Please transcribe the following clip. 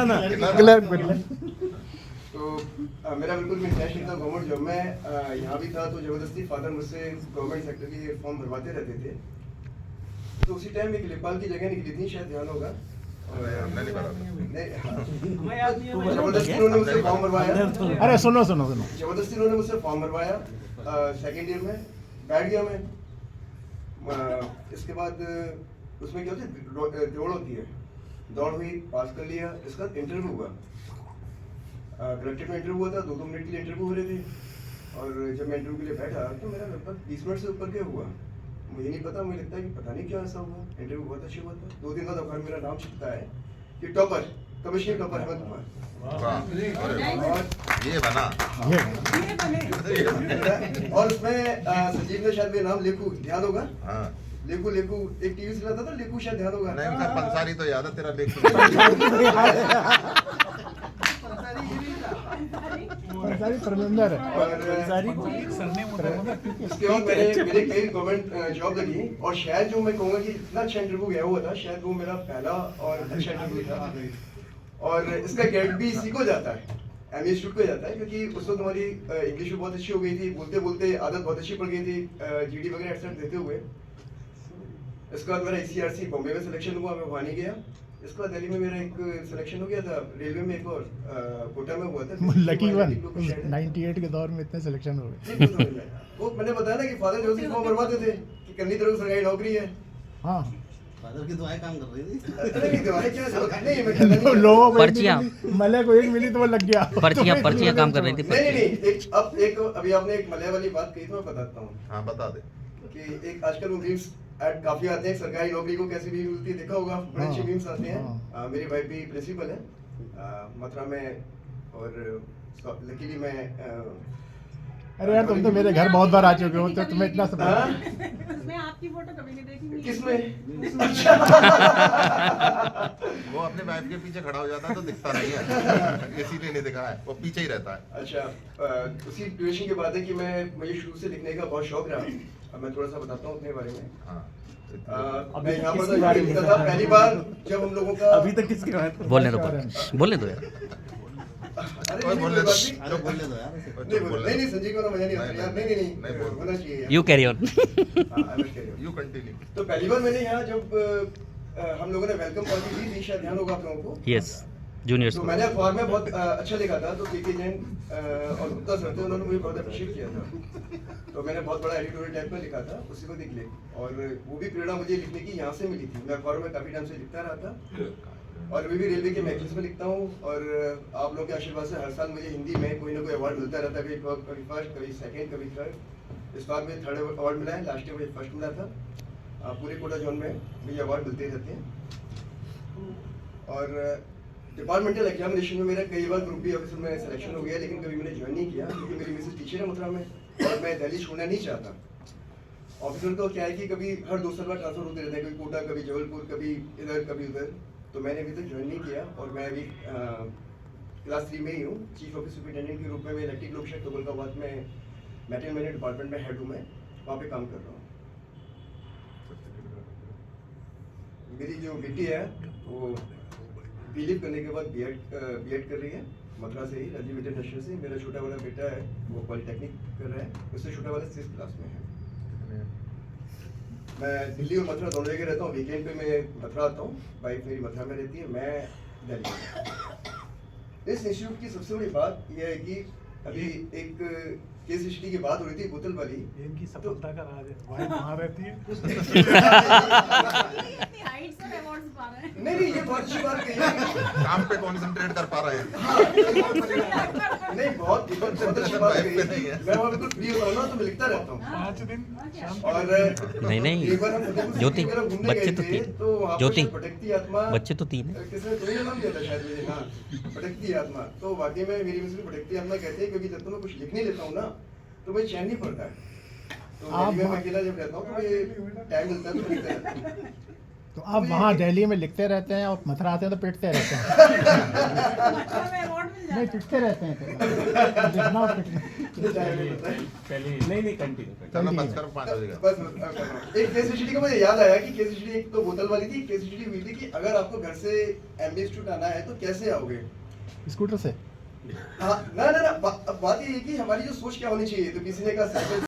ना क्लर्क पे। तो मेरा बिल्कुल भी इंटरेस्ट नहीं था गवर्नमेंट जॉब में। यहाँ भी था तो जबरदस्ती फादर मुझसे गवर्नमेंट सेक्टर की फॉर्म भरवाते रहते थे। तो उसी टाइम एक लेखपाल की जगह निकली थी, शायद ध्यान होगा। हमने नहीं भरा। जबरदस्ती उन्होंने मुझसे फॉर्म भरवाया। अरे सुनो सुनो सुनो, जबरदस्ती उन्होंने मुझसे फॉर्म भरवाया। सेकेंड ईयर में बैठ गया मैं। इसके बाद उसमें क्या होती है, दौड़ होती है, दौड़ हुई, पास कर लिया। इसका इंटरव्यू हुआ, कलेक्टेड में इंटरव्यू हुआ था, 2-2 मिनट के लिए इंटरव्यू हो रहे थे। और जब मैं इंटरव्यू के लिए बैठा तो मेरा लगभग 20 मिनट से ऊपर क्या हुआ मुझे नहीं पता। मुझे लगता है कि पता नहीं क्यों ऐसा हुआ। इंटरव्यू बहुत अच्छा हुआ था। 2 दिन बाद अखबार मेरा नाम छिपता है कि topper, commissioner topper Hemant Kumar. ये बना और उसमें संजीव ने शायद मेरा नाम लेखू, ध्यान होगा। हाँ लेखू लेखू एक टीवी से आता था, लेखू शायद ध्यान होगा। नहीं उनका पंसारी तो याद है तेरा लेख। पंसारी परमिंदर है। उसके बाद मेरे कई गवर्नमेंट जॉब लगी और शायद जो मैं कहूँगा कि इतना अच्छा इंटरव्यू गया हुआ था, शायद वो मेरा पहला और अच्छा इंटरव्यू था। और इसका क्रेडिट भी इसी को जाता है, एमए इंस्टीट्यूट को जाता है, क्योंकि उस वक्त हमारी इंग्लिश भी बहुत अच्छी हो गई थी, बोलते बोलते आदत बहुत अच्छी पड़ गई थी, जीडी वगैरह एक्सेप्ट देते हुए। इसके बाद मेरा ICRC बॉम्बे में सिलेक्शन हुआ, मैं वहाँ नहीं गया। इसके बाद दिल्ली में मेरा एक सिलेक्शन हो गया था, रेलवे में एक और कोटा में हुआ था। लकी वन 98 के दौर में इतने सिलेक्शन हो गए। वो मैंने बताया ना कि फादर जो सी फॉर्म भरवाते थे कि करनी तरह सरकारी नौकरी है। हाँ फादर की दुआएं काम कर रही थी। नहीं दवाई क्या नहीं, मैं कहता नहीं। लोगों को पर्चियाँ। मले को एक मिली तो वो लग गया। पर्चियाँ काम कर रही थी। नहीं अभी आपने एक मलय वाली बात कही तो मैं बताता हूँ हाँ बता दे। कि एक आजकल वो मीम्स ऐड काफी आते हैं, सरकारी नौकरी को कैसे भी मिलती है, देखा होगा, बड़े अच्छे मीम्स आते हैं। मेरी वाइफ भी प्रिंसिपल है मथुरा में, और लकीली मैं अरे यार तुम तो मेरे घर बहुत बार आ चुके हो, तो तुम्हें इतना सब उसमें आपकी फोटो कभी नहीं देखी। किसमें? वो अपने वाइफ के पीछे खड़ा हो जाता है तो दिखता नहीं है, इसीलिए नहीं दिखा है, वो पीछे ही रहता है। अच्छा, उसी ड्यूरेशन की बात है कि मुझे शुरू से लिखने का बहुत शौक रहा। अब मैं थोड़ा सा बताता हूँ अपने बारे में। हाँ मैं यहाँ पर लिखता था पहली बार जब हम लोगों का। अभी तक किसके बारे में बोलने दो यार। अरे कोई बोलने दो। अरे बोलने दो यार इसे। नहीं संजय को ना मजा नहीं आता यार। नहीं होना चाहिए यार। You carry on. You continue. तो पहली बार मैंने यहाँ जब हम लोगों ने वेलकम पार्टी दी थी, शायद ध्यान होगा आप लोगों को। यस जूनियर्स तो मैंने अखबार में बहुत अच्छा लिखा था, तो के जैन और गुप्ता सर थे, उन्होंने मुझे बहुत अप्रिशिएट किया था। तो मैंने बहुत बड़ा एडिटोरियल टाइप में लिखा था, उसी को देख ले। और वो भी प्रेरणा मुझे लिखने की यहाँ से मिली थी। मैं अखबारों में काफी टाइम से लिखता रहा था और अभी भी रेलवे के मैगजीन्स में लिखता हूँ। और आप लोगों के आशीर्वाद से हर साल मुझे हिंदी में कोई ना कोई अवार्ड मिलता रहता है, कभी फर्स्ट, कभी सेकेंड, कभी थर्ड। इस बार मुझे 3rd अवार्ड मिला है, लास्ट ईयर मुझे फर्स्ट मिला था। पूरे कोटा जोन में मुझे अवार्ड मिलते रहते हैं। और डिपार्टमेंटल एग्जामिनेशन में मेरा कई बार ग्रुप बी ऑफिसर में सिलेक्शन हो गया, लेकिन कभी मैंने ज्वाइन नहीं किया क्योंकि मेरी मिसेस टीचर है मथुरा में और मैं दिल्ली छोड़ना नहीं चाहता। ऑफिसर तो क्या है कि कभी हर 2 साल बाद ट्रांसफर होते रहते हैं, कभी कोटा, कभी जबलपुर, कभी इधर, कभी उधर। तो मैंने अभी तक ज्वाइन नहीं किया और मैं अभी क्लास 3 में ही हूँ। चीफ ऑफिस सुपरिटेंडेंट के रूप में मैं इलेक्ट्रिक लोक शेड तुगलकाबाद में मेटल मैनेजमेंट डिपार्टमेंट में हेड हूँ। मैं वहाँ पे काम कर रहा हूँ। मेरी जो बेटी है वो बीलिव करने के बाद बीएड कर रही है मथुरा से ही, राजीव इंटरनेशनल से। मेरा छोटा वाला बेटा है वो पॉलिटेक्निक कर रहा है, उससे छोटा वाला 6th क्लास में है। मैं दिल्ली और मथुरा दोनों जगह रहता हूँ। वीकेंड पे मैं मथुरा आता हूँ, वाइफ मेरी मथुरा में रहती है, मैं दिल्ली में। इस इंस्टीट्यूट की सबसे बड़ी बात यह है कि अभी एक केस हिस्ट्री की बात हो रही थी बोतल वाली। इनकी सफलता का राज है, वाइफ वहाँ रहती है। नहीं ये बहुत अच्छी बात कही है। काम पे कंसंट्रेट कर पा रहे हैं। नहीं बहुत अच्छी बात कही है। मैं वहाँ बिल्कुल फ्री होता हूँ ना, तो मैं लिखता रहता हूँ। 5 दिन और नहीं एक बार हम फतेहपुर ज्योति, सीकरी तरफ घूमने बच्चे गए तो थे, 3 तो वहाँ पर ज्योति, भटकती आत्मा, बच्चे तो 3 है। किसने तुम्हें नाम दिया था शायद मुझे, हाँ भटकती आत्मा। तो वाकई में मेरी मिसेस भटकती आत्मा कहते हैं, क्योंकि जब तक मैं कुछ लिख नहीं लेता हूँ ना तो मुझे चैन नहीं पड़ता है। तो दिल्ली में मैं अकेला जब रहता हूँ तो मुझे टाइम मिलता है तो लिखता रहता हूँ। तो आप वहाँ दिल्ली में लिखते रहते हैं और मथुरा आते हैं तो पिटते रहते हैं अच्छा में अवार्ड मिल नहीं जाता पिटते रहते हैं तो लिखना और पिटना पहले नहीं कंटिन्यू चलो बस करो 5 बजे का बस एक केस स्टडी का मुझे याद आया कि केस स्टडी एक तो बोतल वाली थी, केस स्टडी हुई थी कि अगर आपको घर से एमबी इंस्टीट्यूट आना है तो कैसे आओगे। स्कूटर से हाँ ना ना ना बात ये है कि हमारी जो सोच क्या होनी चाहिए, तो किसी ने कहा